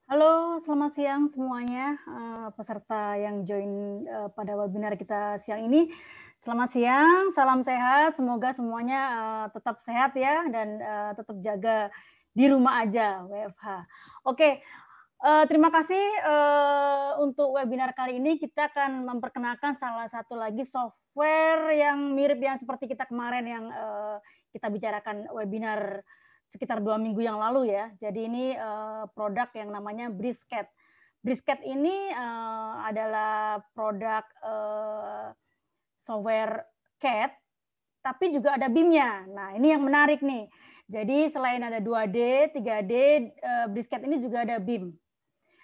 Halo, selamat siang semuanya, peserta yang join, pada webinar kita siang ini. Selamat siang, salam sehat, semoga semuanya, tetap sehat ya dan, tetap jaga di rumah aja, WFH. Oke, terima kasih, untuk webinar kali ini kita akan memperkenalkan salah satu lagi software yang mirip yang seperti kita kemarin yang, kita bicarakan webinar sekitar 2 minggu yang lalu ya. Jadi ini, produk yang namanya Brisket. Brisket ini, adalah produk, software CAD, tapi juga ada BIM-nya. Nah, ini yang menarik nih. Jadi selain ada 2D, 3D, Brisket ini juga ada BIM.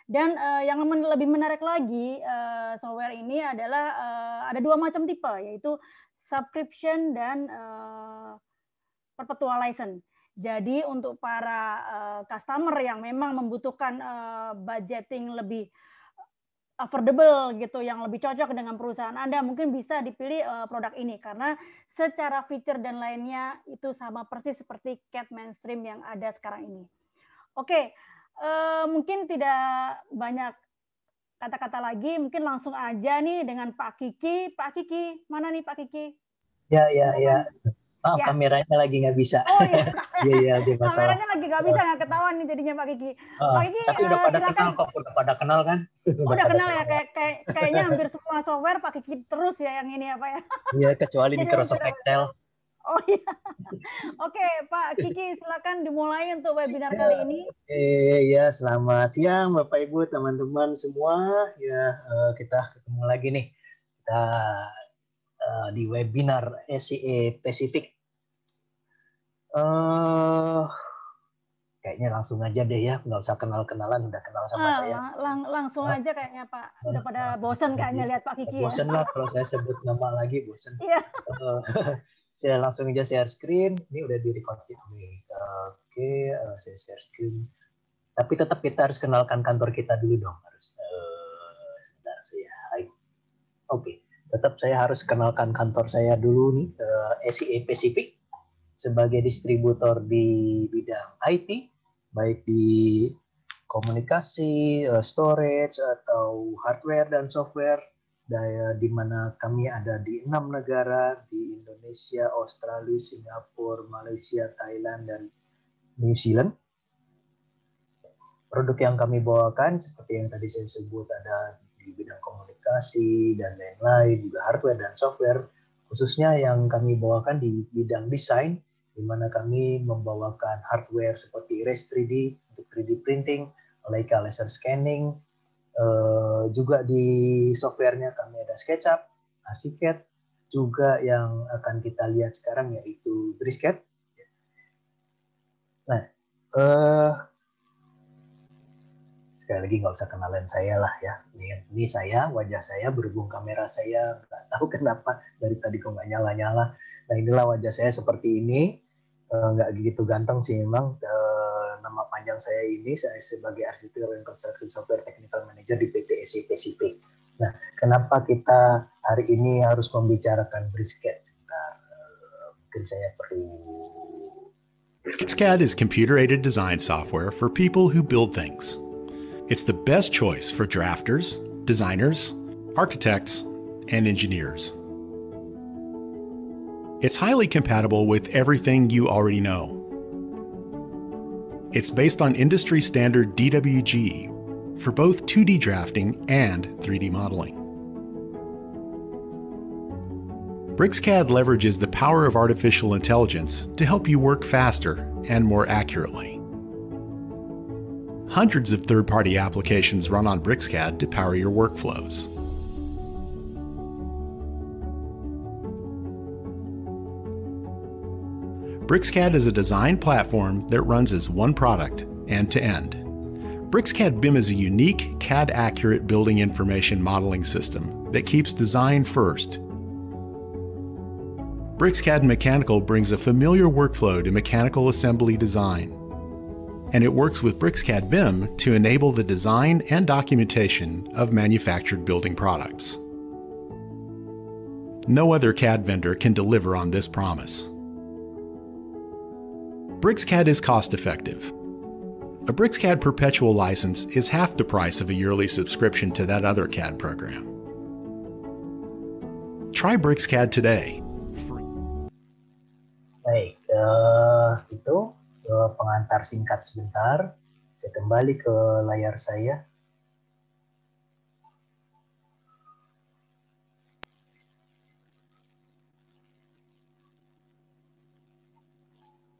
Dan, yang lebih menarik lagi, software ini adalah, ada 2 macam tipe, yaitu subscription dan, perpetual license. Jadi untuk para, customer yang memang membutuhkan, budgeting lebih affordable gitu, yang lebih cocok dengan perusahaan Anda, mungkin bisa dipilih, produk ini karena secara feature dan lainnya itu sama persis seperti CAD mainstream yang ada sekarang ini. Oke, mungkin tidak banyak kata-kata lagi, mungkin langsung aja nih dengan Pak Kiki. Pak Kiki, mana nih Pak Kiki? Ya. Oh, Ya. kameranya lagi nggak bisa. Oh iya, Iya, ada masalah. kameranya lagi nggak bisa, nggak ketahuan nih jadinya Pak Kiki. Pak Kiki, Tapi udah pada silakan. kenal kok, udah pada kenal kan? Oh, Udah udah pada kenal ya, kenal. kayaknya hampir semua software Pak Kiki terus ya yang ini ya, Pak ya? Iya, kecuali Jadi Microsoft sudah. Excel. Oh iya. Oke, Pak Kiki silakan dimulai untuk webinar Ya, kali ini. ya, selamat siang Bapak Ibu, teman-teman semua. Ya, kita ketemu lagi nih. Kita di webinar SEA Pacific. Kayaknya langsung aja deh ya, nggak usah kenal-kenalan, udah kenal sama saya. Langsung aja kayaknya Pak, udah pada bosan kayaknya lihat Pak Kiki ya. Bosen lah kalau saya sebut nama lagi, bosen. Iya. Saya langsung aja share screen. Ini udah di record ya. Oke, saya share screen. Tapi tetap kita harus kenalkan kantor kita dulu dong. Harus. Sebentar saya. Oke, tetap saya harus kenalkan kantor saya dulu nih. SEA Pacific sebagai distributor di bidang IT, baik di komunikasi, storage atau hardware dan software, di mana kami ada di 6 negara, di Indonesia, Australia, Singapura, Malaysia, Thailand, dan New Zealand. Produk yang kami bawakan seperti yang tadi saya sebut ada di bidang komunikasi dan lain-lain, juga hardware dan software, khususnya yang kami bawakan di bidang desain, di mana kami membawakan hardware seperti Erase 3D untuk 3D printing, Leica laser scanning, juga di softwarenya kami ada SketchUp, Archicad, juga yang akan kita lihat sekarang yaitu Brisket. Nah, sekali lagi nggak usah kenalin saya lah ya. Ini saya, wajah saya, berhubung kamera saya nggak tahu kenapa dari tadi kok nggak nyala-nyala. Nah, inilah wajah saya seperti ini. Nggak gitu ganteng sih memang. Nama panjang saya ini, saya sebagai arsitektur dan construction software technical manager di PT SEA Pacific. Nah, kenapa kita hari ini harus membicarakan Brisket? Mungkin saya perlu. BricsCAD is computer-aided design software for people who build things. It's the best choice for drafters, designers, architects, and engineers. It's highly compatible with everything you already know. It's based on industry standard DWG for both 2D drafting and 3D modeling. BricsCAD leverages the power of artificial intelligence to help you work faster and more accurately. Hundreds of third-party applications run on BricsCAD to power your workflows. BricsCAD is a design platform that runs as one product, end-to-end. BricsCAD BIM is a unique CAD-accurate building information modeling system that keeps design first. BricsCAD Mechanical brings a familiar workflow to mechanical assembly design, and it works with BricsCAD BIM to enable the design and documentation of manufactured building products. No other CAD vendor can deliver on this promise. BricsCAD is cost-effective. A BricsCAD perpetual license is half the price of a yearly subscription to that other CAD program. Try BricsCAD today. Baik, itu pengantar singkat sebentar. Saya kembali ke layar saya.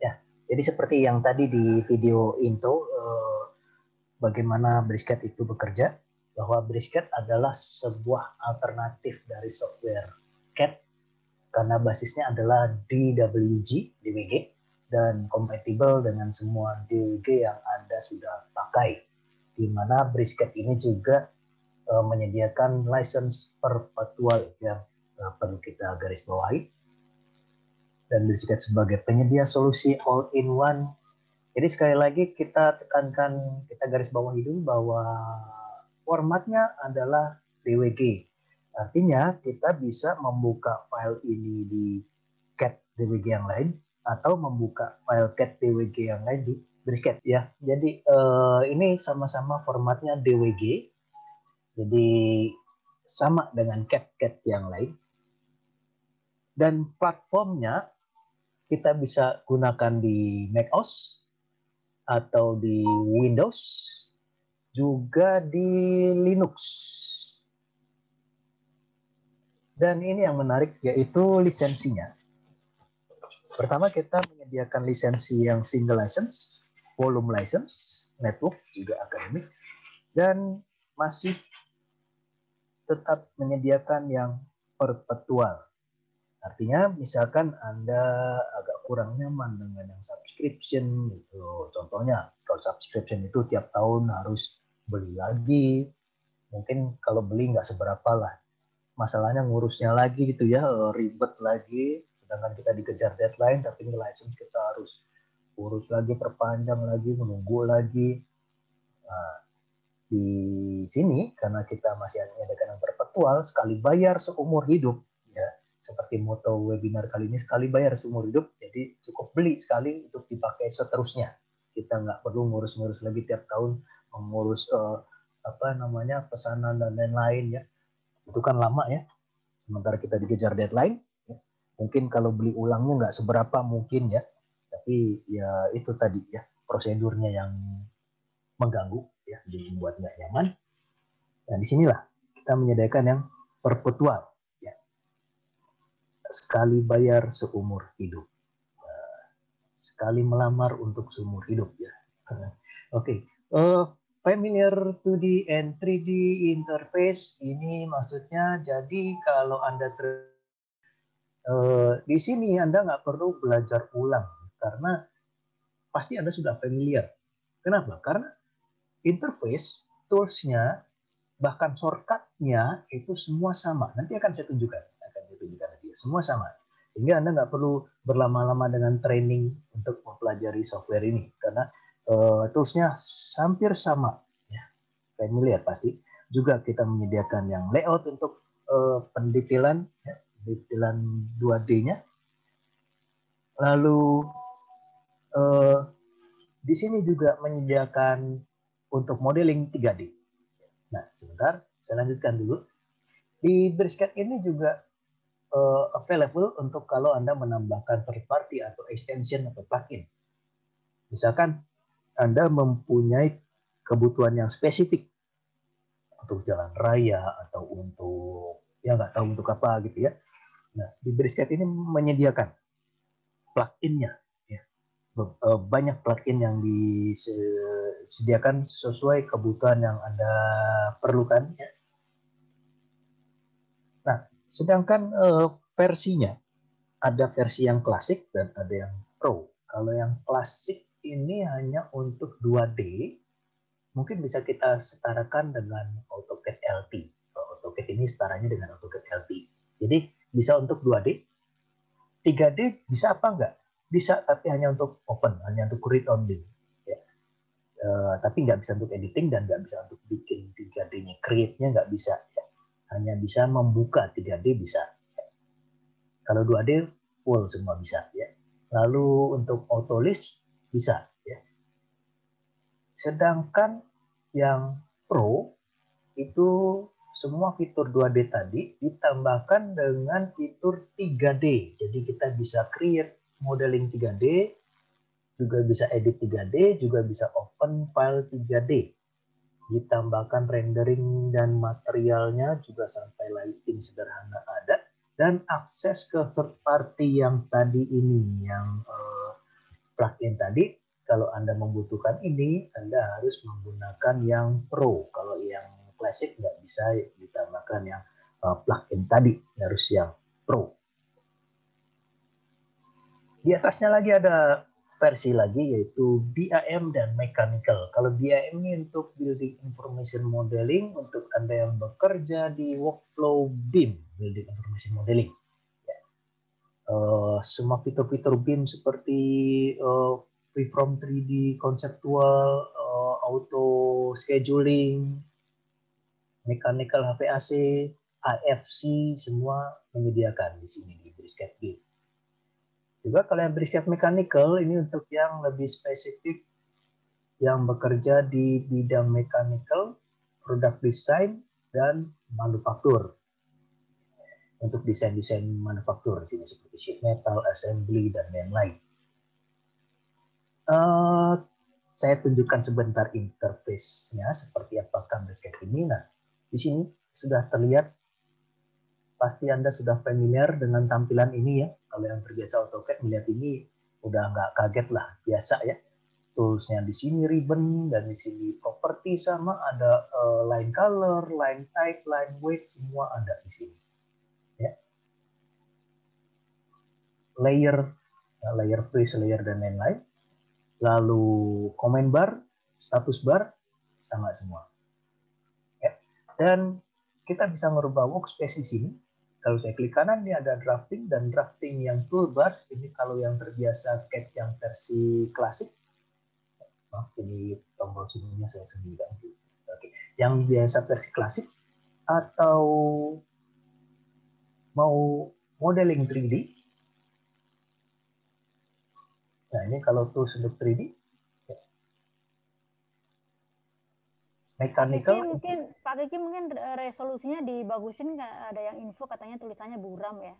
Ya, jadi seperti yang tadi di video intro, bagaimana BricsCAD itu bekerja, bahwa BricsCAD adalah sebuah alternatif dari software CAD karena basisnya adalah DWG, dan kompatibel dengan semua DWG yang Anda sudah pakai. Di mana BricsCAD ini juga menyediakan license perpetual yang perlu kita garis bawahi. Dan BricsCAD sebagai penyedia solusi all-in-one. Jadi sekali lagi kita tekankan, kita garis bawahi dulu bahwa formatnya adalah DWG. Artinya kita bisa membuka file ini di CAD DWG yang lain atau membuka file CAD DWG yang lain di BricsCAD ya. Jadi ini sama-sama formatnya DWG. Jadi sama dengan CAD yang lain. Dan platformnya kita bisa gunakan di macOS atau di Windows, juga di Linux. Dan ini yang menarik yaitu lisensinya. Pertama kita menyediakan lisensi yang single license, volume license, network, juga akademik, dan masih tetap menyediakan yang perpetual. Artinya misalkan Anda agak kurang nyaman dengan yang subscription, gitu. Contohnya kalau subscription itu tiap tahun harus beli lagi, mungkin kalau beli nggak seberapa lah. Masalahnya ngurusnya lagi gitu ya, ribet lagi, sedangkan kita dikejar deadline, tapi ini license kita harus urus lagi, perpanjang lagi, menunggu lagi. Nah, di sini karena kita masih menyediakan yang perpetual, sekali bayar seumur hidup, ya seperti moto webinar kali ini, sekali bayar seumur hidup, jadi cukup beli sekali untuk dipakai seterusnya. Kita nggak perlu ngurus-ngurus lagi tiap tahun, mengurus pesanan dan lain-lain ya. Itu kan lama ya, sementara kita dikejar deadline ya. Mungkin kalau beli ulangnya nggak seberapa mungkin ya, tapi ya itu tadi ya, prosedurnya yang mengganggu ya, jadi membuat nggak nyaman. Nah disinilah kita menyediakan yang perpetual ya, sekali bayar seumur hidup, sekali melamar untuk seumur hidup ya. Oke. Familiar 2D and 3D interface ini maksudnya, jadi kalau Anda di sini Anda nggak perlu belajar ulang karena pasti Anda sudah familiar. Kenapa? Karena interface, tools-nya, bahkan shortcut-nya itu semua sama. Nanti akan saya tunjukkan nanti. Semua sama. Sehingga Anda nggak perlu berlama-lama dengan training untuk mempelajari software ini karena tools-nya hampir sama ya, familiar pasti. Juga kita menyediakan yang layout untuk pendetailan ya, detail 2D-nya. Lalu di sini juga menyediakan untuk modeling 3D. Nah, sebentar, saya lanjutkan dulu. Di BricsCAD ini juga available untuk kalau Anda menambahkan third party atau extension atau plugin. Misalkan Anda mempunyai kebutuhan yang spesifik untuk jalan raya atau untuk ya nggak tahu untuk apa gitu ya. Nah, di BricsCAD ini menyediakan plugin-nya ya. Banyak plugin yang disediakan sesuai kebutuhan yang Anda perlukan ya. Nah, sedangkan versinya ada versi yang klasik dan ada yang pro. Kalau yang klasik ini hanya untuk 2D, mungkin bisa kita setarakan dengan AutoCAD LT. AutoCAD ini setaranya dengan AutoCAD LT. Jadi bisa untuk 2D. 3D bisa apa enggak? Bisa, tapi hanya untuk open, hanya untuk read only. Ya. Tapi nggak bisa untuk editing dan nggak bisa untuk bikin 3D-nya. Create-nya nggak bisa. Ya. Hanya bisa membuka 3D bisa. Ya. Kalau 2D full semua bisa. Ya. Lalu untuk autolist bisa. Ya. Sedangkan yang Pro itu semua fitur 2D tadi ditambahkan dengan fitur 3D. Jadi kita bisa create modeling 3D, juga bisa edit 3D, juga bisa open file 3D. Ditambahkan rendering dan materialnya juga sampai lighting sederhana ada, dan akses ke third party yang tadi ini, yang plugin tadi. Kalau Anda membutuhkan ini, Anda harus menggunakan yang Pro. Kalau yang Classic nggak bisa ditambahkan yang plugin tadi, harus yang Pro. Di atasnya lagi ada versi lagi, yaitu BIM dan Mechanical. Kalau BIM ini untuk Building Information Modeling, untuk Anda yang bekerja di workflow BIM, Building Information Modeling. Ya. Semua fitur-fitur BIM seperti freeform 3D, conceptual, auto scheduling, mechanical HVAC, AFC, semua menyediakan di sini di BriskCAD BIM. Juga kalau yang BriskCAD Mechanical ini untuk yang lebih spesifik, yang bekerja di bidang mechanical, product design, dan manufaktur. Untuk desain-desain manufaktur di sini seperti sheet metal, assembly, dan lain-lain. Saya tunjukkan sebentar interface-nya seperti apakah BriskCAD ini. Nah, di sini sudah terlihat, pasti Anda sudah familiar dengan tampilan ini ya. Kalau yang terbiasa AutoCAD melihat ini udah nggak kaget lah, biasa ya. Toolsnya di sini ribbon, dan di sini property, sama ada line color, line type, line weight, semua ada di sini. Ya. Layer, layer freeze, layer, dan lain-lain. Lalu comment bar, status bar, sama semua. Ya. Dan kita bisa merubah workspace di sini. Kalau saya klik kanan, ini ada drafting, dan drafting yang toolbars. Ini kalau yang terbiasa CAD yang versi klasik. Ini tombol sininya saya sembunyikan. Oke. Yang biasa versi klasik, atau mau modeling 3D. Nah, ini kalau tools untuk 3D. Mechanical. Pak Kiki mungkin resolusinya dibagusin, nggak ada yang info katanya tulisannya buram ya?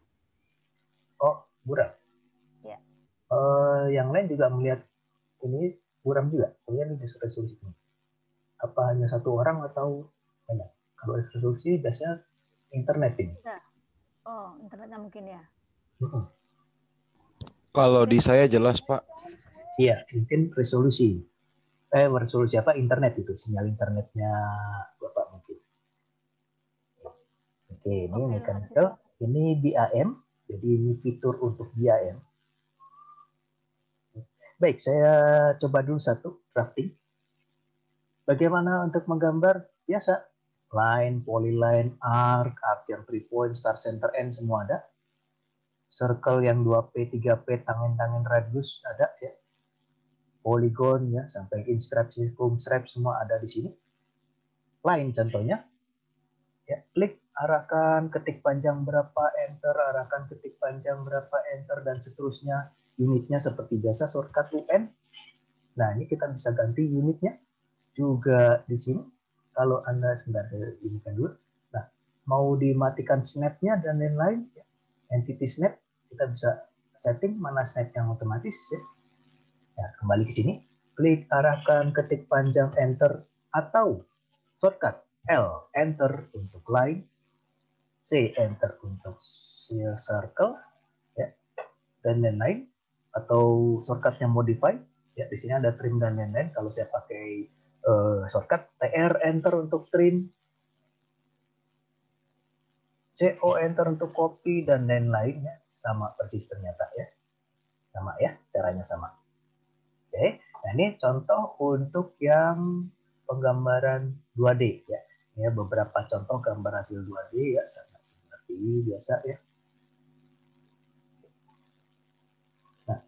Oh, buram. Ya. Yang lain juga melihat ini buram juga. Kemudian di resolusi ini. Apa hanya satu orang atau banyak? Kalau resolusi biasanya internet ini. Ya. Oh, internetnya mungkin ya. Kalau di saya jelas, Pak. Iya, mungkin resolusi. Resolusi apa? Internet itu, sinyal internetnya Bapak mungkin. Oke, ini mechanical, ini BIM, jadi ini fitur untuk BIM. Baik, saya coba dulu satu, drafting. Bagaimana untuk menggambar? Biasa, line, polyline, arc yang 3 point, start, center, end, semua ada. Circle yang 2P, 3P, tangan-tangan radius ada ya. Polygon ya, sampai inch stripe, circumscribe, semua ada di sini. Line contohnya. Ya, klik, arahkan, ketik panjang berapa, enter, arahkan, ketik panjang berapa, enter, dan seterusnya. Unitnya seperti biasa, shortcut UN. Nah, ini kita bisa ganti unitnya juga di sini. Kalau Anda, sebentar saya inikan dulu. Nah, mau dimatikan snap-nya dan lain-lain, ya. Entity snap, kita bisa setting mana snap yang otomatis ya. Nah, kembali ke sini, klik, arahkan, ketik panjang, enter, atau shortcut L, enter untuk line, C, enter untuk circle, ya, dan lain-lain, atau shortcutnya modify, ya, di sini ada trim dan lain-lain. Kalau saya pakai shortcut TR, enter untuk trim, CO, enter untuk copy, dan lain-lainnya, sama persis ternyata ya, sama ya, caranya sama. Oke, nah ini contoh untuk yang penggambaran 2D ya. Ini beberapa contoh gambar hasil 2D ya, sangat seperti biasa ya. Nah,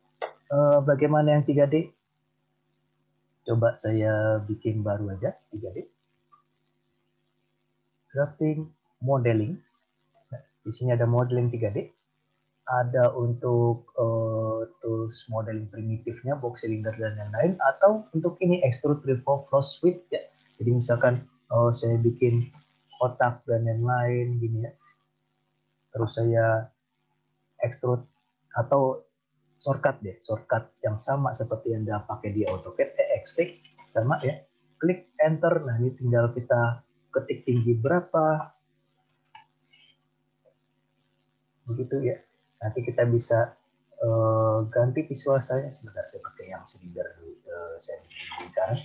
bagaimana yang 3D? Coba saya bikin baru aja 3D. Drafting, modeling. Nah, di sini ada modeling 3D. ada untuk tools modeling primitifnya, box cylinder dan lain-lain, atau untuk ini extrude revolve flow suite ya. Jadi misalkan saya bikin kotak dan lain-lain gini ya, terus saya extrude atau shortcut deh, shortcut yang sama seperti yang Anda pakai di AutoCAD, extrude sama ya, klik enter. Nah ini tinggal kita ketik tinggi berapa, begitu ya. Nanti kita bisa ganti visual saya. Sebentar, saya pakai yang silinder dulu. Saya bikin sekarang.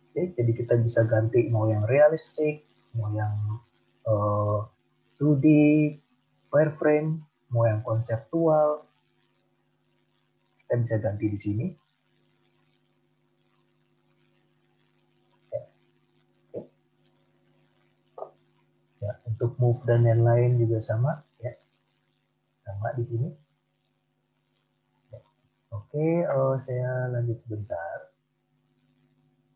Oke, jadi kita bisa ganti mau yang realistik, mau yang 2D, wireframe, mau yang konseptual. Kita bisa ganti di sini. Ya, untuk move dan lain-lain juga sama ya, sama di sini. Ya. Oke, saya lanjut sebentar.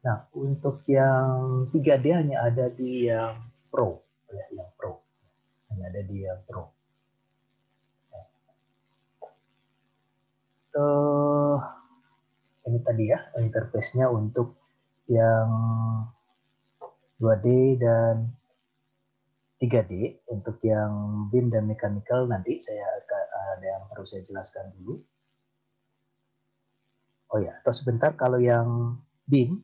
Nah, untuk yang 3D hanya ada di yang Pro ya, yang Pro hanya ada di yang Pro. Ini tadi ya interface-nya untuk yang 2D dan 3D. Untuk yang BIM dan mechanical nanti saya ada yang harus saya jelaskan dulu. Oh ya, atau sebentar, kalau yang BIM,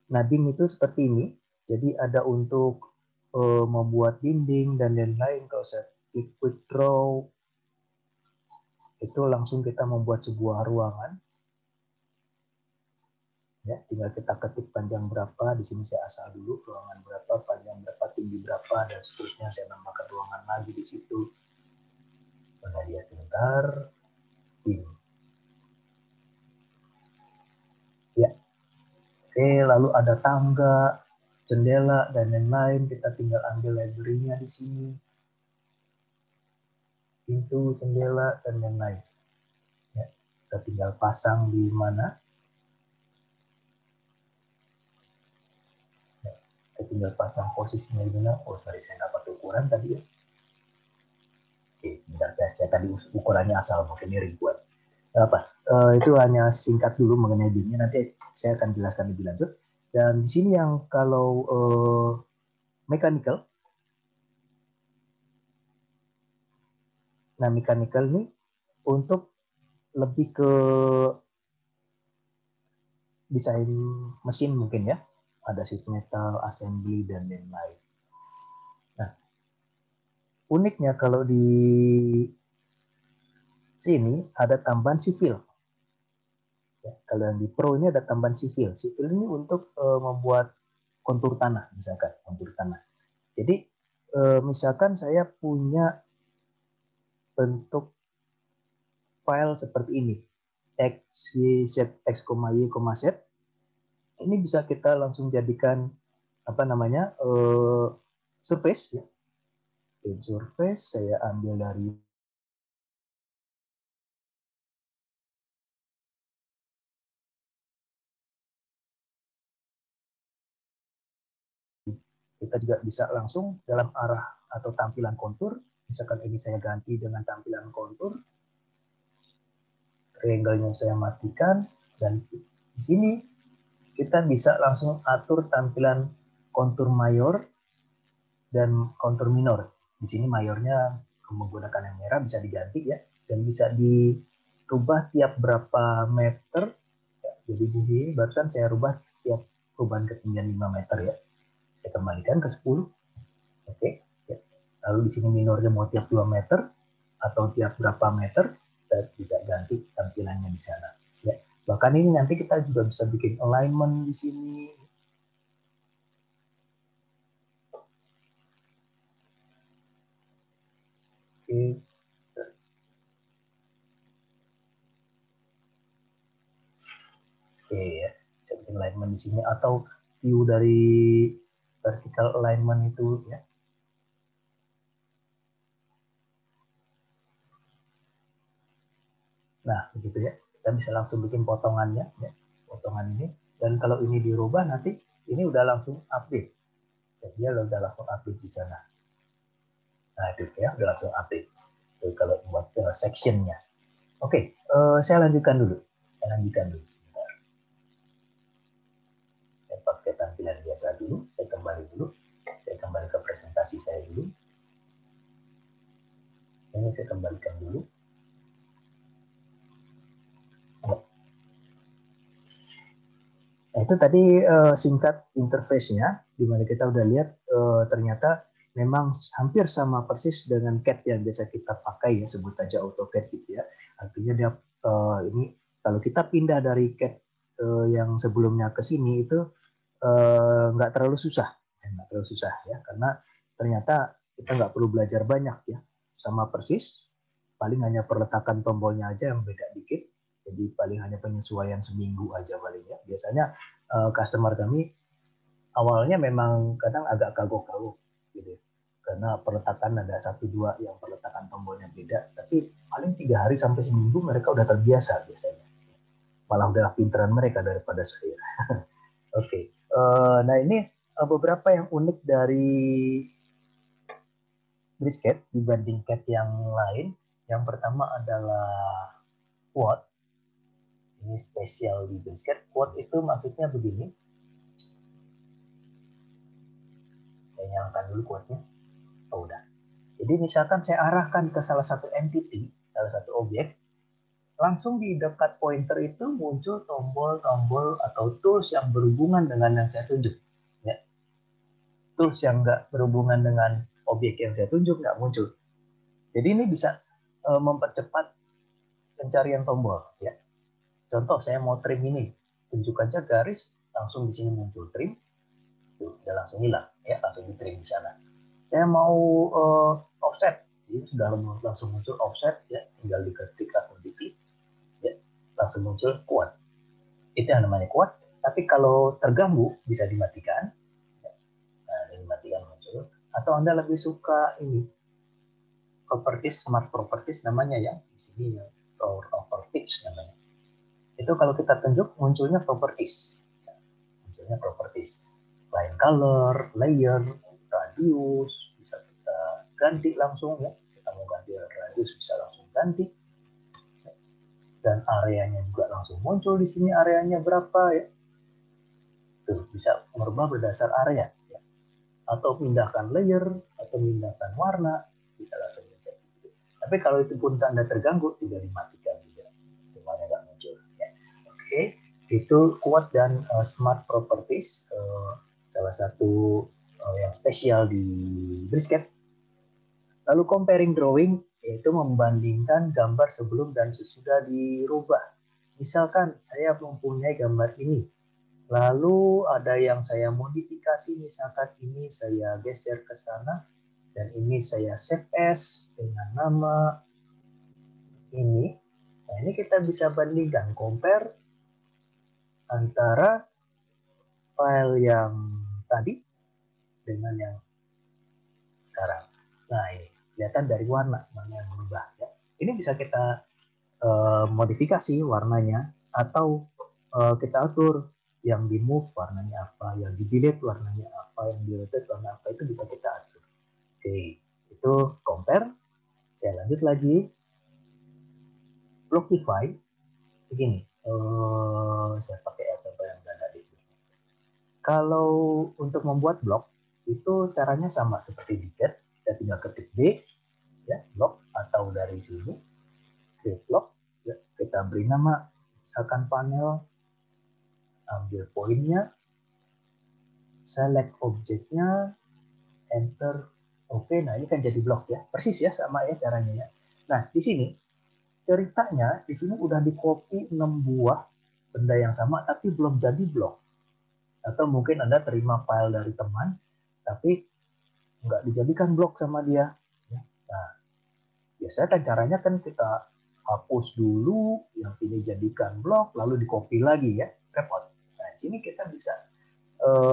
nah BIM itu seperti ini. Jadi ada untuk membuat dinding dan lain-lain. Kalau saya klik quick draw, itu langsung kita membuat sebuah ruangan. Ya, tinggal kita ketik panjang berapa, di sini saya asal dulu ruangan berapa, panjang berapa, tinggi berapa, dan seterusnya. Saya nambahkan ruangan lagi di situ. Nah, dia sebentar. Ya, oke, lalu ada tangga, jendela dan lain-lain. Kita tinggal ambil library-nya di sini. Pintu, jendela dan lain-lain. Ya, kita tinggal pasang di mana. Saya tinggal pasang posisinya di mana. Oh sorry, saya dapat ukuran tadi ya. Oke, sebentar, saya tadi ukurannya asal, mungkin ini ribuan. Apa? Itu hanya singkat dulu mengenai BIM. Nanti saya akan jelaskan lebih lanjut. Dan di sini yang kalau mechanical. Nah, mechanical ini untuk lebih ke desain mesin mungkin ya. Ada sheet metal, assembly dan lain-lain. Nah, uniknya kalau di sini ada tambahan sipil. Ya, kalau yang di Pro ini ada tambahan sipil. Sipil ini untuk membuat kontur tanah, misalkan kontur tanah. Jadi misalkan saya punya bentuk file seperti ini, x, y, z, x, y, z. Ini bisa kita langsung jadikan apa namanya surface ya. Surface saya ambil dari kita juga bisa langsung dalam arah atau tampilan kontur. Misalkan ini saya ganti dengan tampilan kontur, triangle-nya saya matikan, dan di sini kita bisa langsung atur tampilan kontur mayor dan kontur minor. Di sini mayornya menggunakan yang merah bisa diganti ya, dan bisa dirubah tiap berapa meter. Ya, jadi di sini barusan saya rubah setiap perubahan ketinggian 5 meter ya. Saya kembalikan ke 10. Oke. Ya. Lalu di sini minornya mau tiap 2 meter atau tiap berapa meter, kita bisa ganti tampilannya di sana. Ya. Bahkan ini nanti kita juga bisa bikin alignment di sini. Oke. Oke ya, saya bikin alignment di sini atau view dari vertical alignment itu ya. Nah, begitu ya. Kita bisa langsung bikin potongannya ya. Potongan ini Dan kalau ini dirubah nanti ini udah langsung update. Dan dia udah langsung update di sana. Nah itu ya udah langsung update. Jadi, kalau buat sectionnya. Oke, saya lanjutkan dulu. Sebentar. Saya pakai tampilan biasa dulu. Saya kembali ke presentasi saya dulu. Ini saya kembalikan dulu. Nah, itu tadi singkat interface-nya, di mana kita udah lihat ternyata memang hampir sama persis dengan CAD yang biasa kita pakai ya, sebut aja AutoCAD gitu ya. Artinya dia ini kalau kita pindah dari CAD yang sebelumnya ke sini itu nggak terlalu susah ya, karena ternyata kita nggak perlu belajar banyak ya, sama persis, paling hanya perletakan tombolnya aja yang beda dikit. Jadi paling hanya penyesuaian seminggu aja paling ya. Biasanya customer kami awalnya memang kadang agak kagok-kagok gitu. Karena perletakan ada 1-2 yang perletakan tombolnya beda. Tapi paling 3 hari sampai seminggu mereka udah terbiasa biasanya. Malah udah pinteran mereka daripada saya. Oke. Nah ini beberapa yang unik dari BricsCAD dibanding CAD yang lain. Yang pertama adalah quote. Ini spesial di BricsCAD. Quote itu maksudnya begini. Saya nyalakan dulu quote-nya. Oh udah. Jadi misalkan saya arahkan ke salah satu entity, salah satu objek, langsung di dekat pointer itu muncul tombol-tombol atau tools yang berhubungan dengan yang saya tunjuk. Ya. Tools yang nggak berhubungan dengan objek yang saya tunjuk nggak muncul. Jadi ini bisa mempercepat pencarian tombol. Ya. Contoh saya mau trim ini, tunjuk aja garis, langsung di sini muncul trim, tuh, udah langsung hilang, ya langsung di trim di sana. Saya mau offset, jadi sudah langsung muncul offset, ya tinggal diketik atau diklik, ya langsung muncul quote. Itu yang namanya quote. Tapi kalau terganggu bisa dimatikan, ya. Nah ini dimatikan muncul. Atau Anda lebih suka ini properties, smart properties namanya ya, di sini ya properties namanya. Itu kalau kita tunjuk munculnya properties. Munculnya properties. Line color, layer, radius, bisa kita ganti langsung ya. Kita mau ganti radius bisa langsung ganti. Dan areanya juga langsung muncul di sini areanya berapa ya. Tuh, bisa merubah berdasar area ya. Atau pindahkan layer atau pindahkan warna bisa langsung muncul. Tapi kalau itu pun Anda terganggu tidak dimatikan juga. Semuanya nggak muncul. Oke, itu quote dan smart properties, salah satu yang spesial di BricsCAD. Lalu comparing drawing, yaitu membandingkan gambar sebelum dan sesudah dirubah. Misalkan saya mempunyai gambar ini, lalu ada yang saya modifikasi, misalkan ini saya geser ke sana, dan ini saya save as dengan nama ini. Nah ini kita bisa bandingkan, compare antara file yang tadi dengan yang sekarang. Nah ini kelihatan dari warna mana yang berubah ya. Ini bisa kita modifikasi warnanya atau kita atur yang di move warnanya apa, yang di delete warnanya apa, yang di rotate warna apa, itu bisa kita atur. Oke, itu compare. Saya lanjut lagi. Blockify begini. Saya pakai apa yang ada di sini. Kalau untuk membuat blok itu caranya sama seperti di CAD. Kita tinggal ketik B, ya blok, atau dari sini create block. Ya, kita beri nama, misalkan panel, ambil poinnya, select objeknya, enter, oke. Nah ini kan jadi blok ya, persis ya sama ya caranya ya. Nah di sini ceritanya di sini udah di-copy 6 buah benda yang sama tapi belum jadi blok. Atau mungkin Anda terima file dari teman tapi nggak dijadikan blok sama dia. Nah, biasanya kan caranya kan kita hapus dulu yang ini jadikan blok lalu di-copy lagi ya, repot. Nah, di sini kita bisa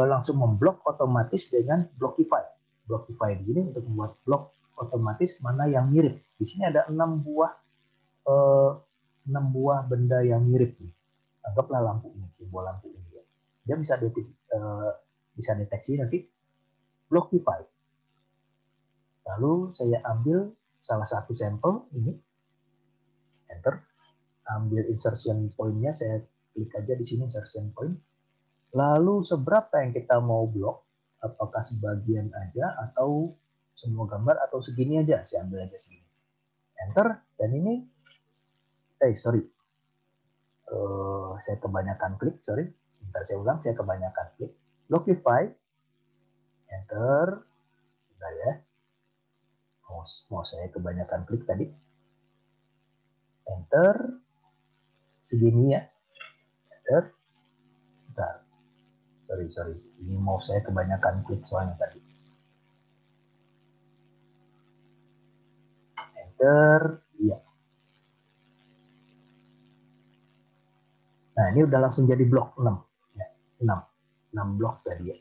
langsung memblok otomatis dengan Blockify. Blockify di sini untuk membuat blok otomatis mana yang mirip. Di sini ada 6 buah benda yang mirip nih. Anggaplah lampu ini, simbol lampu ini ya. dia bisa deteksi nanti Blockify. Lalu saya ambil salah satu sampel ini, enter, ambil insertion point-nya, saya klik aja di sini insertion point. Lalu seberapa yang kita mau blok, apakah sebagian aja atau semua gambar atau segini aja, saya ambil aja segini. Enter, dan ini, saya kebanyakan klik, sebentar saya ulang, saya kebanyakan klik. Blockify, enter, bentar ya. Mau saya kebanyakan klik tadi. Enter, segini ya. Enter, bentar. Sorry. Ini mau saya kebanyakan klik soalnya tadi. Enter, iya. Nah, ini udah langsung jadi blok 6. Ya, 6 blok tadi ya.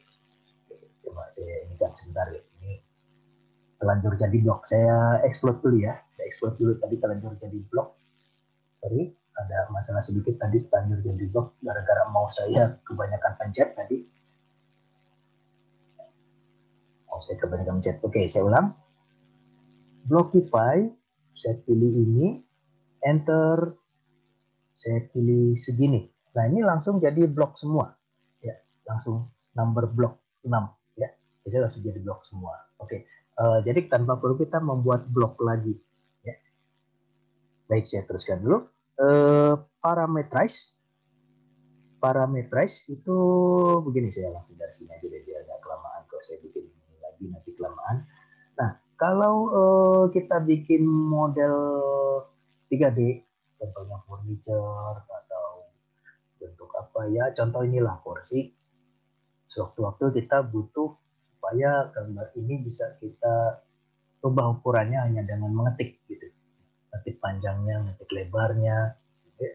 Coba saya ini kan sebentar ya. Ini telanjur jadi blok. Saya explode dulu ya. Saya explode dulu tadi telanjur jadi blok. Sorry, ada masalah sedikit tadi telanjur jadi blok gara-gara mouse saya kebanyakan pencet tadi. Mouse saya kebanyakan pencet. Oke, saya ulang. Blockify, saya pilih ini, enter, saya pilih segini. Nah, ini langsung jadi blok semua. Ya, langsung number blok 6 ya. Jadi langsung jadi blok semua. Oke. Jadi tanpa perlu kita membuat blok lagi ya. Baik, saya teruskan dulu. Parameterize itu begini, saya langsung dari sini aja deh biar nggak kelamaan. Kalau saya bikin ini lagi nanti kelamaan. Nah, kalau kita bikin model 3D, contohnya furniture atau bentuk apa ya, contoh inilah kursi. Sewaktu-waktu kita butuh supaya gambar ini bisa kita ubah ukurannya hanya dengan mengetik gitu. Ngetik panjangnya, ngetik lebarnya. Gitu.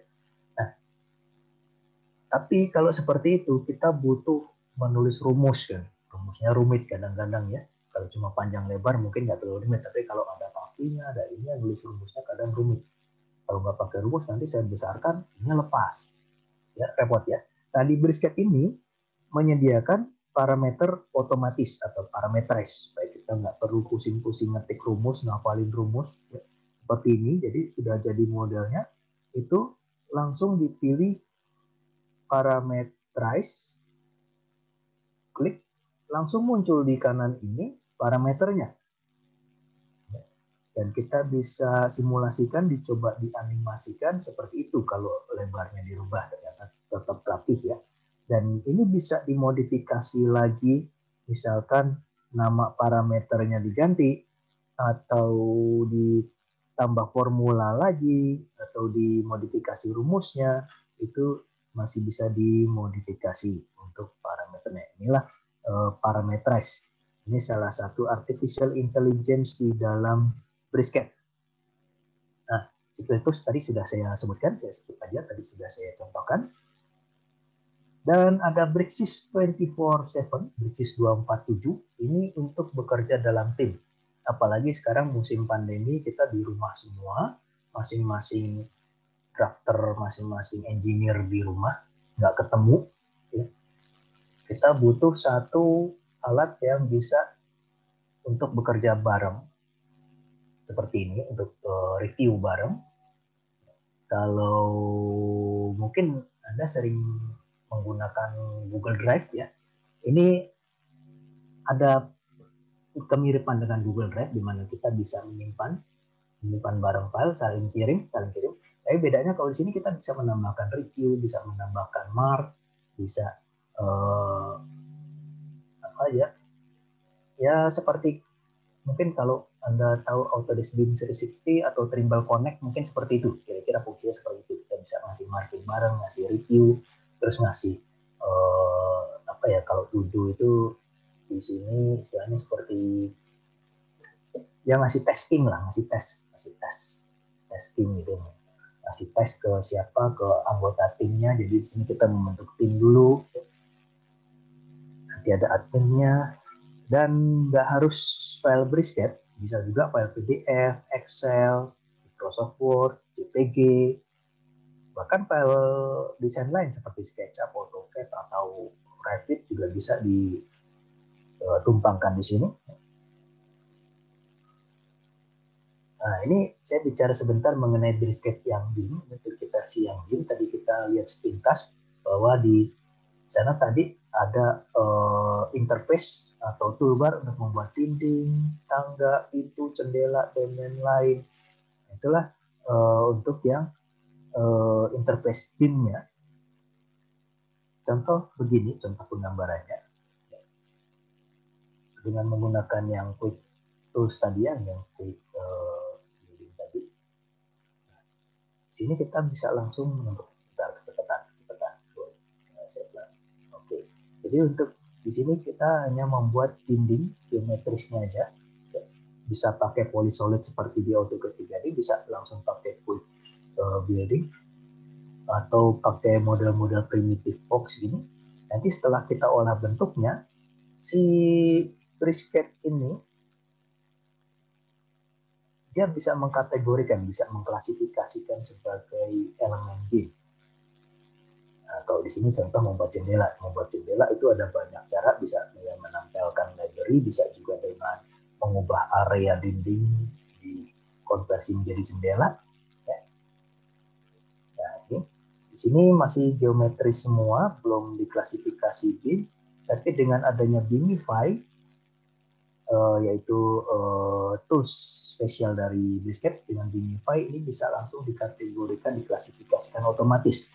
Nah, tapi kalau seperti itu kita butuh menulis rumus kan. Rumusnya rumit kadang-kadang ya. Kalau cuma panjang lebar mungkin nggak terlalu rumit, tapi kalau ada kakinya, ada ini, nulis rumusnya kadang rumit. Kalau nggak pakai rumus nanti saya besarkan, ini lepas. Ya, repot ya. Nah, di Briskhet ini menyediakan parameter otomatis atau parameterize. Baik, kita nggak perlu pusing-pusing ngetik rumus, ngapalin rumus. Ya. Seperti ini, jadi sudah jadi modelnya. Itu langsung dipilih parameterize, klik, langsung muncul di kanan ini parameternya. Dan kita bisa simulasikan, dicoba dianimasikan seperti itu. Kalau lebarnya dirubah ternyata tetap rapih ya. Dan ini bisa dimodifikasi lagi, misalkan nama parameternya diganti, atau ditambah formula lagi, atau dimodifikasi rumusnya, itu masih bisa dimodifikasi untuk parameternya. Inilah parameterize. Ini salah satu artificial intelligence di dalam Briskhet. Nah, Secretus tadi sudah saya sebutkan, saya sebut aja, tadi sudah saya contohkan. Dan ada Bricsys 24/7, Bricsys 247, ini untuk bekerja dalam tim. Apalagi sekarang musim pandemi, kita di rumah semua, masing-masing drafter, masing-masing engineer di rumah, nggak ketemu. Ya. Kita butuh satu alat yang bisa untuk bekerja bareng, seperti ini, untuk review bareng. Kalau mungkin Anda sering menggunakan Google Drive ya, ini ada kemiripan dengan Google Drive di mana kita bisa menyimpan barang file, saling kirim. Tapi bedanya kalau di sini kita bisa menambahkan review, bisa menambahkan mark, bisa apa ya seperti mungkin kalau Anda tahu Autodesk BIM 360 atau Trimble Connect, mungkin seperti itu. Kira-kira fungsinya seperti itu. Kita bisa ngasih marking bareng, ngasih review, terus ngasih kalau to-do itu di sini istilahnya seperti ya ngasih testing lah, ngasih testing gitu. Ngasih tes ke siapa, ke anggota timnya. Jadi di sini kita membentuk tim dulu. Nanti ada adminnya. Dan nggak harus file Briskhet, bisa juga file PDF, Excel, Microsoft Word, JPG, Bahkan file desain lain seperti SketchUp, AutoCAD, atau Revit juga bisa ditumpangkan di sini. Nah, ini saya bicara sebentar mengenai Briskade yang BIM, versi yang BIM. Tadi kita lihat sepintas bahwa di sana tadi ada interface atau toolbar untuk membuat dinding, tangga, pintu, jendela, dan lain-lain. Itulah untuk yang interface BIM-nya. Contoh begini, contoh penggambarannya. Dengan menggunakan yang quick tools tadi, yang quick building tadi. Di sini kita bisa langsung kecepatan. Oke. Jadi untuk di sini kita hanya membuat dinding geometrisnya aja. Bisa pakai polysolid seperti di AutoCAD 3D, bisa langsung pakai quick building, atau pakai model-model primitive box gini. Nanti setelah kita olah bentuknya, si Briskade ini dia bisa mengkategorikan, bisa mengklasifikasikan sebagai elemen BIM. Nah, kalau di sini contoh membuat jendela itu ada banyak cara, bisa dengan menempelkan library, bisa juga dengan mengubah area dinding dikonversi menjadi jendela. Nah, ini di sini masih geometri semua, belum diklasifikasi BIM, tapi dengan adanya BIMify, yaitu tools spesial dari Briskade, dengan BIMify ini bisa langsung dikategorikan, diklasifikasikan otomatis.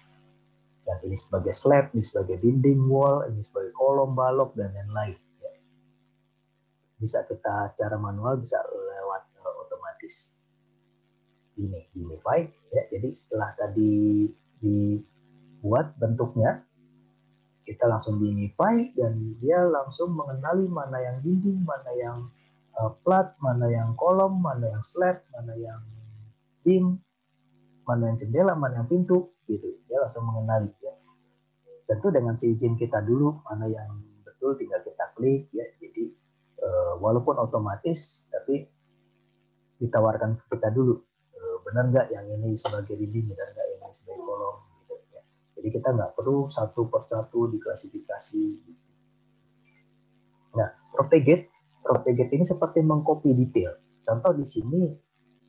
Yang ini sebagai slab, ini sebagai dinding wall, ini sebagai kolom, balok, dan lain-lain. Bisa kita cara manual, bisa lewat otomatis. Ini BIMify, ya. Jadi setelah tadi dibuat bentuknya, kita langsung BIMify, dan dia langsung mengenali mana yang dinding, mana yang plat, mana yang kolom, mana yang slab, mana yang beam, mana yang jendela, mana yang pintu, gitu. Dia langsung mengenali, ya. Tentu dengan seizin kita dulu, mana yang betul tinggal kita klik, ya. Jadi walaupun otomatis, tapi ditawarkan ke kita dulu, benar nggak yang ini sebagai dinding, benar nggak yang ini sebagai kolom, gitu, ya. Jadi kita nggak perlu satu persatu diklasifikasi. Nah, propagate ini seperti mengcopy detail. Contoh di sini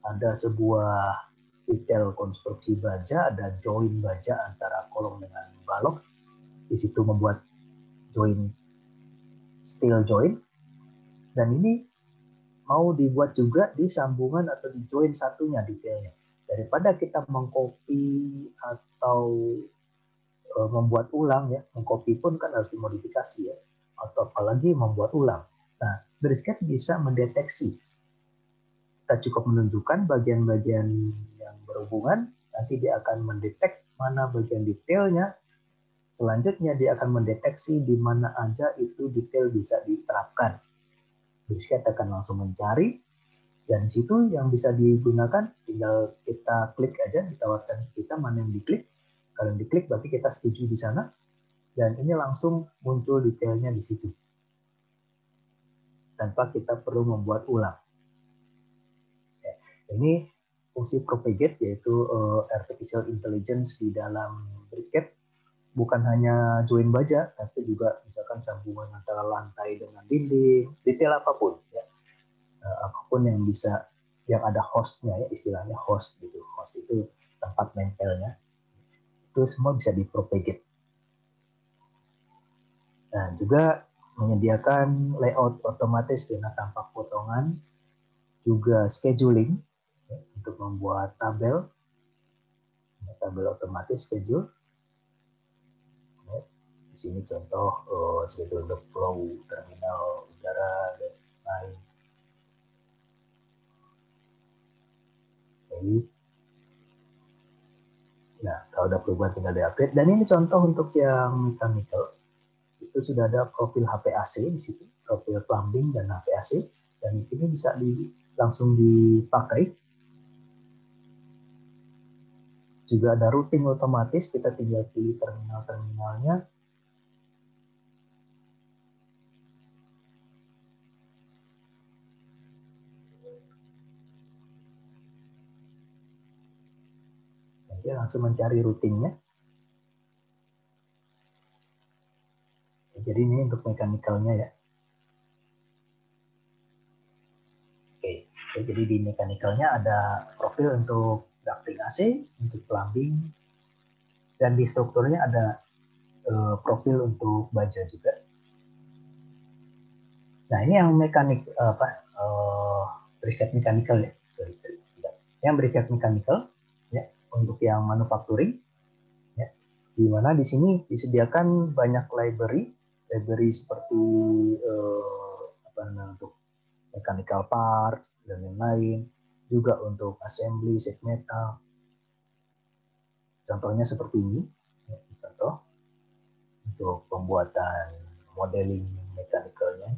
ada sebuah detail konstruksi baja, ada join baja antara kolom dengan balok. Di situ membuat join, steel join, dan ini mau dibuat juga di sambungan atau di join satunya detailnya. Daripada kita mengcopy atau membuat ulang, ya, mengcopy pun kan harus dimodifikasi, ya, atau apalagi membuat ulang. Nah, Briskade bisa mendeteksi. Kita cukup menunjukkan bagian-bagian yang berhubungan, nanti dia akan mendetek mana bagian detailnya. Selanjutnya dia akan mendeteksi di mana aja itu detail bisa diterapkan. Briskade akan langsung mencari, dan situ yang bisa digunakan tinggal kita klik aja, ditawarkan kita mana yang diklik. Kalau yang diklik berarti kita setuju di sana, dan ini langsung muncul detailnya di situ tanpa kita perlu membuat ulang. Ya, ini fungsi propagate, yaitu artificial intelligence di dalam Briskade. Bukan hanya join baja, tapi juga misalkan sambungan antara lantai dengan dinding, detail apapun, ya. Apapun yang bisa, yang ada hostnya, ya, istilahnya host gitu. Host itu tempat nempelnya. Itu semua bisa dipropagate. Dan juga menyediakan layout otomatis dengan tampak potongan, juga scheduling, ya, untuk membuat tabel otomatis schedule. Ya, di sini contoh schedule the flow terminal udara dan lain. Baik. Nah, kalau udah perubahan tinggal di-update. Dan ini contoh untuk yang mechanical. Itu sudah ada profil HVAC di situ, profil plumbing dan HVAC, dan ini bisa langsung dipakai. Juga ada routing otomatis, kita tinggal pilih terminal-terminalnya. Dia langsung mencari rutinnya. Jadi ini untuk mekanikalnya ya. Oke, jadi di mekanikalnya ada profil untuk ducting AC, untuk plumbing, dan di strukturnya ada profil untuk baja juga. Nah ini yang mekanik berikat mekanikal ya. Yang berikat mekanikal ya untuk yang manufacturing ya. Di mana di sini disediakan banyak library seperti untuk mechanical parts dan lain-lain, juga untuk assembly sheet metal. Contohnya seperti ini, contoh untuk pembuatan modeling mechanical-nya.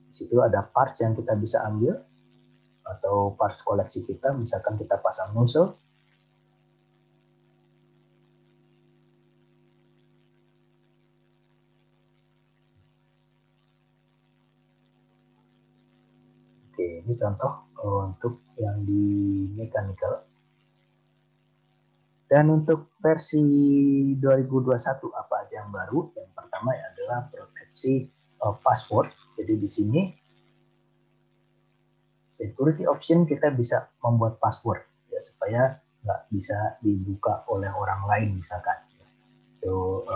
Di situ ada parts yang kita bisa ambil atau parts koleksi kita, misalkan kita pasang nozzle. Oke, ini contoh untuk yang di mechanical. Dan untuk versi 2021 apa aja yang baru? Yang pertama adalah proteksi password. Jadi di sini security option kita bisa membuat password ya, supaya nggak bisa dibuka oleh orang lain misalkan. Itu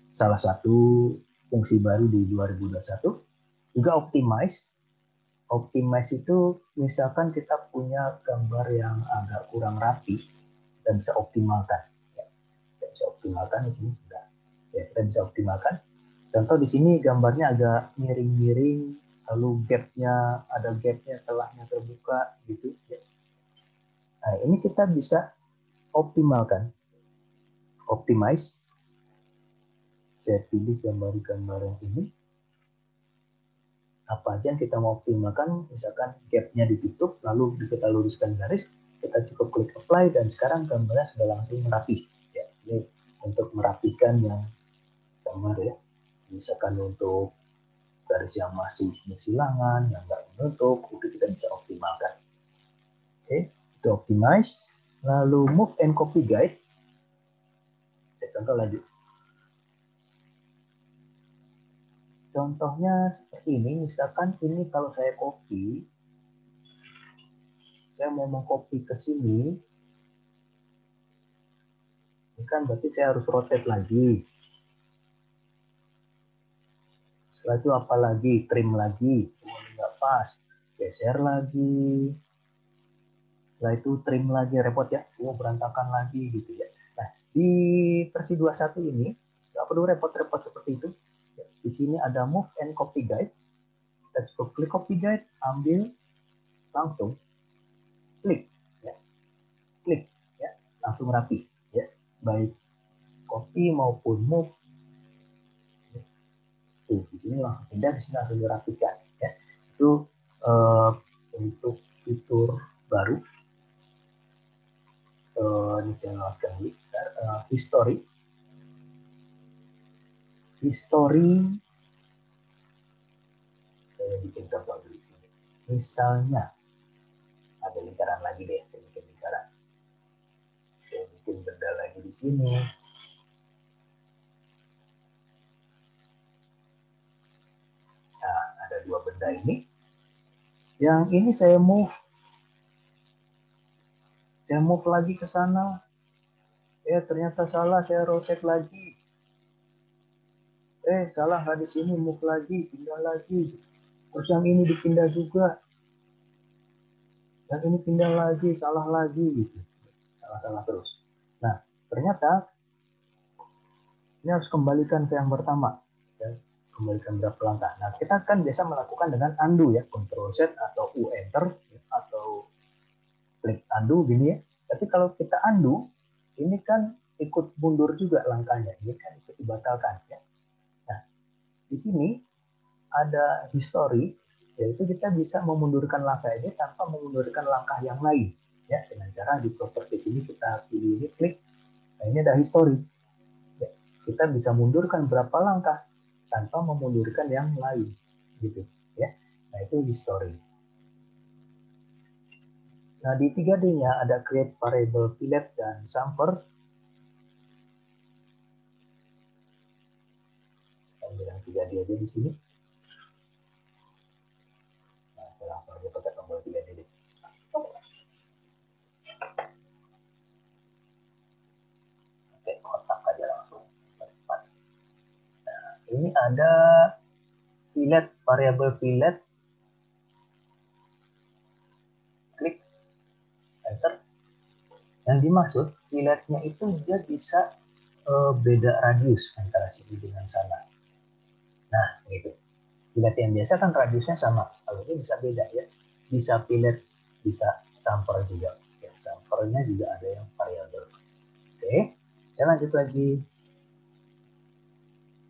salah satu fungsi baru di 2021. Juga optimize. Optimize itu misalkan kita punya gambar yang agak kurang rapi, kita bisa optimalkan. Ya, kita bisa optimalkan di sini sudah. Ya, kita bisa optimalkan. Contoh di sini gambarnya agak miring-miring, lalu ada gapnya, celahnya terbuka gitu. Ya. Nah, ini kita bisa optimalkan. Optimize. Saya pilih gambar-gambar yang ini. Apa aja yang kita mau optimalkan, misalkan gapnya ditutup, lalu kita luruskan garis, kita cukup klik apply, dan sekarang gambarnya sudah langsung merapi. Ya, ini untuk merapikan yang gambar ya. Misalkan untuk garis yang masih bersilangan, yang nggak menutup, itu kita bisa optimalkan. Oke, itu optimize. Lalu move and copy guide. Contoh lanjut. Contohnya seperti ini, misalkan ini kalau saya copy, saya mau mengcopy ke sini, ini kan berarti saya harus rotate lagi. Setelah itu apa lagi? Trim lagi, nggak pas, geser lagi. Setelah itu trim lagi, repot ya, berantakan lagi gitu ya. Nah, di versi 21 ini, nggak perlu repot-repot seperti itu. Di sini ada move and copy guide. Kita cukup klik copy guide, ambil, langsung klik, ya, klik, ya, langsung rapi, ya, baik copy maupun move. Tuh, di sini langsung pindah, di sini langsung dirapikan, ya. Itu untuk fitur baru. Ini saya lewatkan history. Saya bikin contoh di sini. Misalnya ada lingkaran lagi deh, saya bikin lingkaran. Saya bikin benda lagi di sini. Nah, ada dua benda ini. Yang ini saya move lagi ke sana. Ternyata salah, saya rotate lagi. Salah, di sini move lagi, pindah lagi. Terus yang ini dipindah juga. Yang ini pindah lagi, salah lagi gitu. Salah terus. Nah, ternyata ini harus kembalikan ke yang pertama. Ya, kembalikan berapa langkah. Nah, kita kan biasa melakukan dengan undo ya, Ctrl Z atau U enter ya, atau klik undo gini ya. Tapi kalau kita undo, ini kan ikut mundur juga langkahnya. Ini kan ikut dibatalkan ya. Nah, di sini ada history, yaitu kita bisa memundurkan langkah ini tanpa memundurkan langkah yang lain. Ya, dengan cara di properties ini kita pilih ini, klik. Nah, ini ada history. Ya, kita bisa mundurkan berapa langkah tanpa memundurkan yang lain, gitu. Ya, nah itu history. Nah, di 3D-nya ada create variable fillet dan chamfer. Saya bilang 3D aja di sini. Nah, saya langsung aja pakai tombol 3D. Oke, kotak aja langsung. Nah, ini ada fillet, variable fillet. Klik enter. Yang dimaksud filletnya itu dia bisa beda radius antara sini dengan sana. Nah, gitu. Fillet yang biasa kan radiusnya sama. Kalau ini bisa beda ya. Bisa fillet, bisa chamfer juga. Ya, chamfernya juga ada yang variabel. Oke, saya lanjut lagi.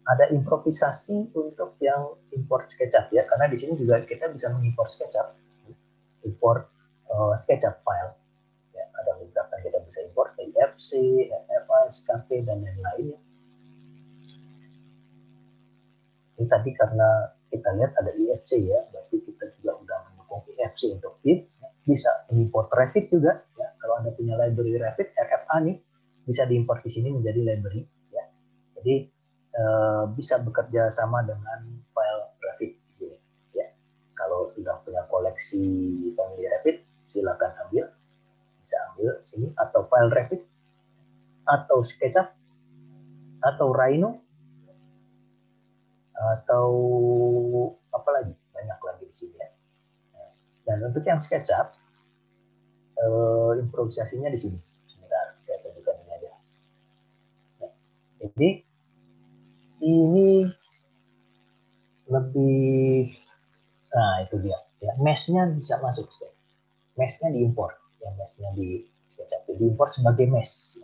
Ada improvisasi untuk yang import SketchUp ya, karena di sini juga kita bisa mengimport SketchUp, import SketchUp file. Ya, ada beberapa yang kita bisa import, IFC, FFA, SKP, dan lain-lain. Ini tadi karena kita lihat ada IFC ya, berarti kita juga udah mendukung IFC untuk fit. Bisa import Revit juga ya. Kalau Anda punya library Revit RFA nih, bisa diimport di sini menjadi library ya. Jadi bisa bekerja sama dengan file Revit ya. Kalau sudah punya koleksi family Revit, silakan ambil. Bisa ambil sini atau file Revit atau SketchUp atau Rhino atau apa lagi, banyak lagi di sini ya. Dan untuk yang SketchUp, improvisasinya di sini. Sebentar, saya tunjukkan ini aja. Nah, jadi ini lebih, nah itu dia. Ya, mesh-nya bisa masuk, mesh-nya diimport, ya mesh-nya di SketchUp diimport sebagai mesh.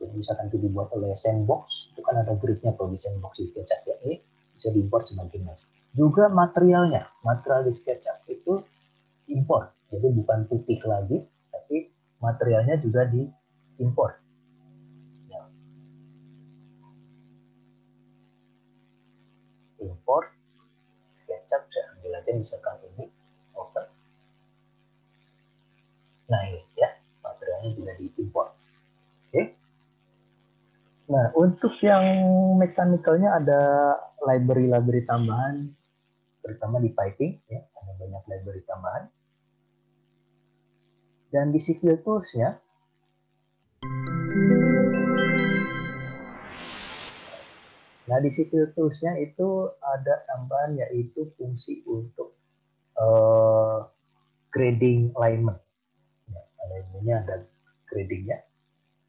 Jadi misalkan itu dibuat oleh Sandbox, itu kan ada grid-nya kalau di Sandbox di SketchUp ya, ini bisa diimport sebagai mesh. Juga materialnya, material di SketchUp itu import, jadi bukan putih lagi, tapi materialnya juga diimport. Ya. Import SketchUp, saya ambil aja misalkan ini, open. Nah ini ya, materialnya juga diimport. Oke. Nah untuk yang mechanical-nya ada library tambahan, terutama di piping ya, ada banyak library tambahan. Dan di Civil Tools-nya nah di Civil Tools-nya itu ada tambahan yaitu fungsi untuk grading alignment. Ya, alignment-nya ada grading-nya.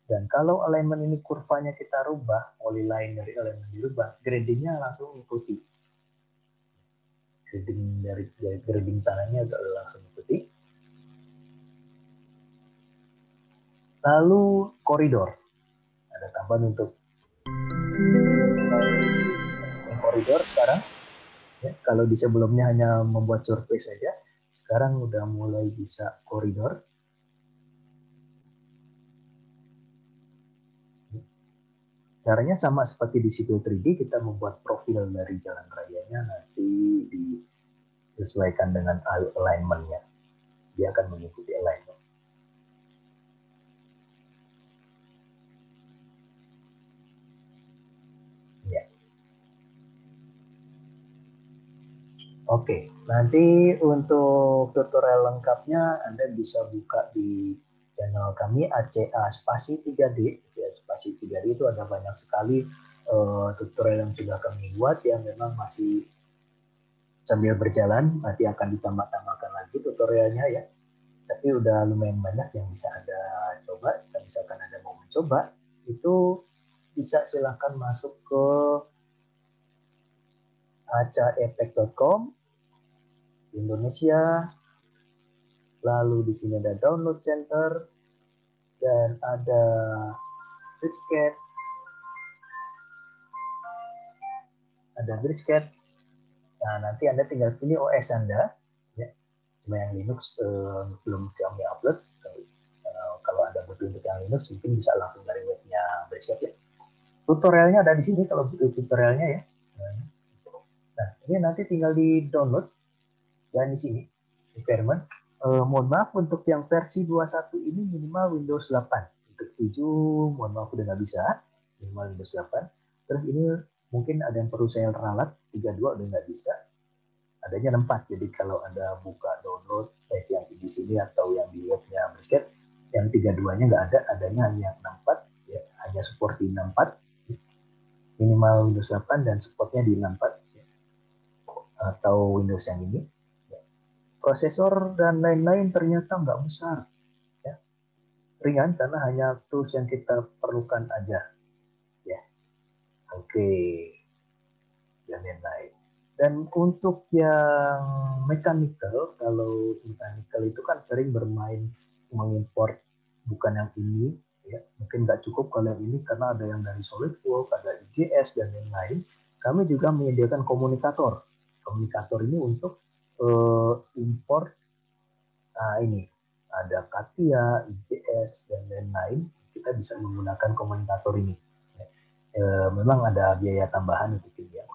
Dan kalau alignment ini kurvanya kita rubah, polyline dari alignment dirubah, grading-nya langsung ikuti. Grading dari grading tanahnya langsung ikuti. Lalu koridor. Ada tambahan untuk koridor sekarang. Ya, kalau di sebelumnya hanya membuat surface saja, sekarang udah mulai bisa koridor. Caranya sama seperti di Civil 3D, kita membuat profil dari jalan rayanya, nanti disesuaikan dengan alignment-nya. Dia akan mengikuti alignment. Ya. Oke, nanti untuk tutorial lengkapnya Anda bisa buka di channel kami ACA Spasi 3D. ACA Spasi 3D itu ada banyak sekali tutorial yang sudah kami buat yang memang masih sambil berjalan, nanti akan ditambah-tambahkan lagi tutorialnya ya. Tapi udah lumayan banyak yang bisa Anda coba. Dan misalkan Anda mau mencoba, itu bisa silahkan masuk ke acaeffect.com Indonesia. Lalu di sini ada download center dan ada BricsCAD, ada BricsCAD. Nah nanti Anda tinggal pilih OS Anda, ya. Cuma yang Linux belum kami upload. Kalau Anda butuh untuk yang Linux mungkin bisa langsung dari webnya BricsCAD ya. Tutorialnya ada di sini kalau butuh tutorialnya ya. Nah ini nanti tinggal di download dan di sini environment. Mohon maaf untuk yang versi 21 ini minimal Windows 8. Untuk 7 mohon maaf udah nggak bisa, minimal Windows 8. Terus ini mungkin ada yang perlu saya ralat, 32 udah nggak bisa. Adanya 64, jadi kalau ada buka download baik yang di sini atau yang di webnya Brisket, yang 32-nya nggak ada, adanya hanya 64, ya, hanya support di 64, minimal Windows 8 dan supportnya di 64, ya, atau Windows yang ini. Prosesor dan lain-lain ternyata nggak besar, ya. Ringan karena hanya tools yang kita perlukan aja, ya. Oke, dan lain-lain. Dan untuk yang mechanical, kalau mechanical itu kan sering bermain mengimport bukan yang ini, ya. Mungkin nggak cukup kalau yang ini karena ada yang dari SolidWorks, ada IGS dan lain-lain. Kami juga menyediakan komunikator. Komunikator ini untuk import. Nah, ini ada Katia, IGS, dan lain-lain. Kita bisa menggunakan komunikator ini. Memang ada biaya tambahan untuk ini ya.